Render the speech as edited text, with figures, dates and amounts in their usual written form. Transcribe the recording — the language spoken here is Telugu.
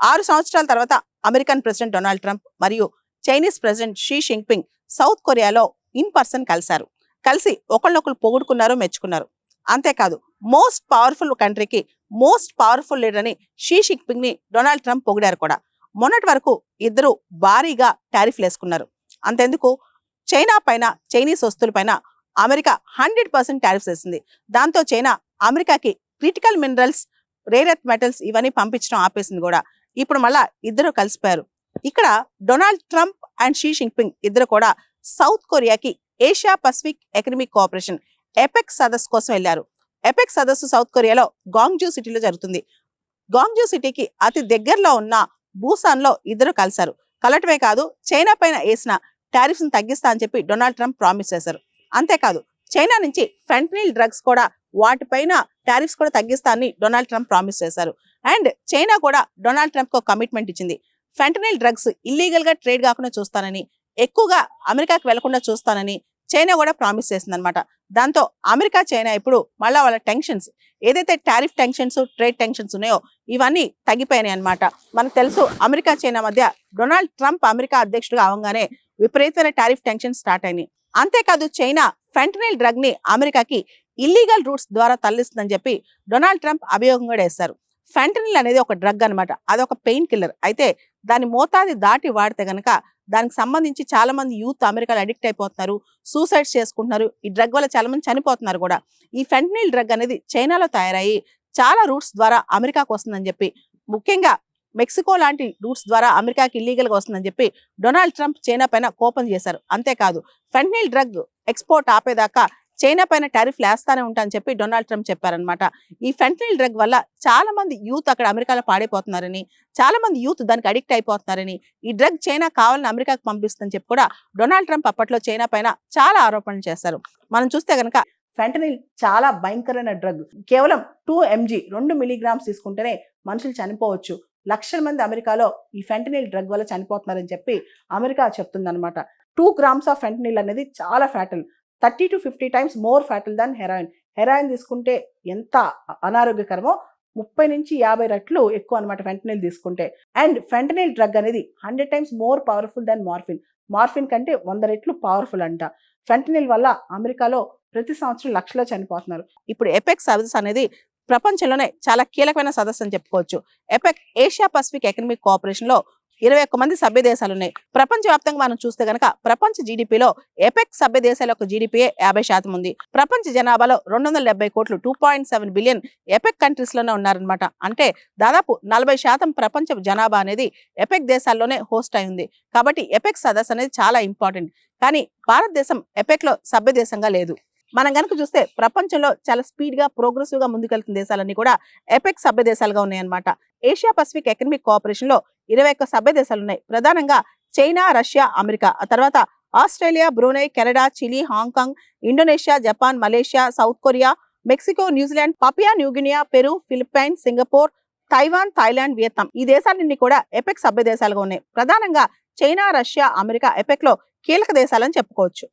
6 సంవత్సరాల తర్వాత అమెరికన్ ప్రెసిడెంట్ డొనాల్డ్ ట్రంప్ మరియు Chinese president Xi Jinping south కొరియాలో ఇన్ పర్సన్ కలిశారు. కలిసి ఒకళ్ళొకళ్ళు పొగుడుకున్నారు, మెచ్చుకున్నారు. అంతేకాదు మోస్ట్ పవర్ఫుల్ కంట్రీకి మోస్ట్ పవర్ఫుల్ లీడర్ అని షీ జిన్పింగ్ ని డొనాల్డ్ ట్రంప్ పొగిడారు కూడా. మొన్నటి వరకు ఇద్దరు భారీగా టారిఫ్లు వేసుకున్నారు. అంతెందుకు, చైనా పైన, చైనీస్ వస్తువుల పైన అమెరికా 100% టారిఫ్స్ వేసింది. దాంతో చైనా అమెరికాకి critical minerals, rare earth metals ఇవన్నీ పంపించడం ఆపేసింది కూడా. ఇప్పుడు మళ్ళా ఇద్దరు కలిసిపోయారు. ఇక్కడ Donald Trump and Xi Jinping ఇద్దరు కూడా సౌత్ కొరియాకి Asia Pacific economic cooperation APEC సదస్సు కోసం వెళ్లారు. ఎపెక్ సదస్సు సౌత్ కొరియాలో గాంగ్జూ సిటీలో జరుగుతుంది. గాంగ్జూ సిటీకి అతి దగ్గరలో ఉన్న బూసాన్ లో ఇద్దరు కలిశారు. కలటమే కాదు, చైనా పైన వేసిన టారిఫ్స్ ని తగ్గిస్తా అని చెప్పి డొనాల్డ్ ట్రంప్ ప్రామిస్ చేశారు. అంతేకాదు చైనా నుంచి ఫెంటనిల్ డ్రగ్స్ కూడా, వాటిపైన టారిఫ్స్ కూడా తగ్గిస్తా అని డొనాల్డ్ ట్రంప్ ప్రామిస్ చేశారు. అండ్ చైనా కూడా డొనాల్డ్ ట్రంప్ కు కమిట్మెంట్ ఇచ్చింది. ఫెంటనిల్ డ్రగ్స్ ఇల్లీగల్ గా ట్రేడ్ కాకుండా చూస్తానని, ఎక్కువగా అమెరికాకి వెళ్లకుండా చూస్తానని చైనా కూడా ప్రామిస్ చేసింది అనమాట. దాంతో అమెరికా, చైనా ఇప్పుడు మళ్ళా వాళ్ళ టెన్షన్స్, ఏదైతే టారిఫ్ టెన్షన్స్, ట్రేడ్ టెన్షన్స్ ఉన్నాయో ఇవన్నీ తగ్గిపోయినాయి అనమాట. మనకు తెలుసు అమెరికా, చైనా మధ్య డొనాల్డ్ ట్రంప్ అమెరికా అధ్యక్షుడిగా అవగానే విపరీతమైన టారిఫ్ టెన్షన్ స్టార్ట్ అయినాయి. అంతేకాదు చైనా ఫెంటనిల్ డ్రగ్ ని అమెరికాకి ఇల్లీగల్ రూట్స్ ద్వారా తరలిస్తుందని చెప్పి డొనాల్డ్ ట్రంప్ అభియోగం కూడా వేశారు. ఫెంటనిల్ అనేది ఒక డ్రగ్ అనమాట. అదొక పెయిన్ కిల్లర్. అయితే దాని మోతాది దాటి వాడితే గనక దానికి సంబంధించి చాలా మంది యూత్ అమెరికాలో అడిక్ట్ అయిపోతున్నారు, సూసైడ్స్ చేసుకుంటున్నారు. ఈ డ్రగ్ వల్ల చాలా మంది చనిపోతున్నారు కూడా. ఈ ఫెంటనిల్ డ్రగ్ అనేది చైనాలో తయారయ్యి చాలా రూట్స్ ద్వారా అమెరికాకు వస్తుందని చెప్పి, ముఖ్యంగా మెక్సికో లాంటి రూట్స్ ద్వారా అమెరికాకి ఇల్లీగల్ గా వస్తుందని చెప్పి డొనాల్డ్ ట్రంప్ చైనా పైన కోపం చేశారు. అంతేకాదు ఫెంటనిల్ డ్రగ్ ఎక్స్పోర్ట్ ఆపేదాకా చైనా పైన టారిఫ్లు వేస్తానే ఉంటాయని చెప్పి డొనాల్డ్ ట్రంప్ చెప్పారనమాట. ఈ ఫెంటనిల్ డ్రగ్ వల్ల చాలా మంది యూత్ అక్కడ అమెరికాలో పాడైపోతున్నారని, చాలా మంది యూత్ దానికి అడిక్ట్ అయిపోతున్నారని, ఈ డ్రగ్ చైనా కావాలని అమెరికాకు పంపిస్తుందని చెప్పి కూడా డొనాల్డ్ ట్రంప్ అప్పట్లో చైనా పైన చాలా ఆరోపణలు చేశారు. మనం చూస్తే గనక ఫెంటనిల్ చాలా భయంకరమైన డ్రగ్. కేవలం 2 mg 2 మిలీగ్రామ్స్ తీసుకుంటేనే మనుషులు చనిపోవచ్చు. లక్షల మంది అమెరికాలో ఈ ఫెంటనిల్ డ్రగ్ వల్ల చనిపోతున్నారని చెప్పి అమెరికా చెప్తుందన్నమాట. 2 grams ఆఫ్ ఫెంటనిల్ అనేది చాలా fatal, 30 to 50 times more fatal than heroin. Heroin తీసుకుంటే ఎంత అనారోగ్యకరమో 30 నుంచి 50 రెట్లు ఎక్కువ అనమాట ఫెంటనిల్ తీసుకుంటే. అండ్ ఫెంటనిల్ డ్రగ్ అనేది 100 times మోర్ పవర్ఫుల్ దాన్ మార్ఫిన్. మార్ఫిన్ కంటే 100 రెట్లు పవర్ఫుల్ అంట. ఫెంటనిల్ వల్ల అమెరికాలో ప్రతి సంవత్సరం లక్షలో చనిపోతున్నారు. ఇప్పుడు ఎపెక్ సదస్సు అనేది ప్రపంచంలోనే చాలా కీలకమైన సదస్సు అని చెప్పుకోవచ్చు. ఎపెక్ ఏషియా పసిఫిక్ ఎకనామిక్ కోఆపరేషన్ లో 21 మంది సభ్య దేశాలు ఉన్నాయి. ప్రపంచవ్యాప్తంగా మనం చూస్తే గనక ప్రపంచ జీడిపిలో ఎపెక్ సభ్య దేశాల యొక్క జీడిపియే 50% ఉంది. ప్రపంచ జనాభాలో 270 కోట్లు 2.7 బిలియన్ ఎపెక్ కంట్రీస్ లోనే ఉన్నారనమాట. అంటే దాదాపు 40% ప్రపంచ జనాభా అనేది ఎపెక్ దేశాల్లోనే హోస్ట్ అయి ఉంది. కాబట్టి ఎపెక్ సదస్సు అనేది చాలా ఇంపార్టెంట్. కానీ భారతదేశం ఎపెక్ లో సభ్య దేశంగా లేదు. మనం కనుక చూస్తే ప్రపంచంలో చాలా స్పీడ్ గా, ప్రోగ్రెసివ్ గా ముందుకెళ్తున్న దేశాలన్నీ కూడా ఎపెక్ సభ్య దేశాలుగా ఉన్నాయన్నమాట. ఏషియా పసిఫిక్ ఎకనామిక్ కోఆపరేషన్ లో 21 సభ్య దేశాలు ఉన్నాయి. ప్రధానంగా చైనా, రష్యా, అమెరికా, ఆ తర్వాత Australia, Brunei, Canada, Chile, Hong Kong, Indonesia, Japan, Malaysia, South Korea, Mexico, New Zealand, Papua New Guinea, Peru, Philippines, Singapore, Taiwan, Thailand, Vietnam ఈ దేశాలన్నీ కూడా ఎపెక్ సభ్య దేశాలుగా ఉన్నాయి. ప్రధానంగా చైనా, రష్యా, అమెరికా ఎపెక్ లో కీలక దేశాలని చెప్పుకోవచ్చు.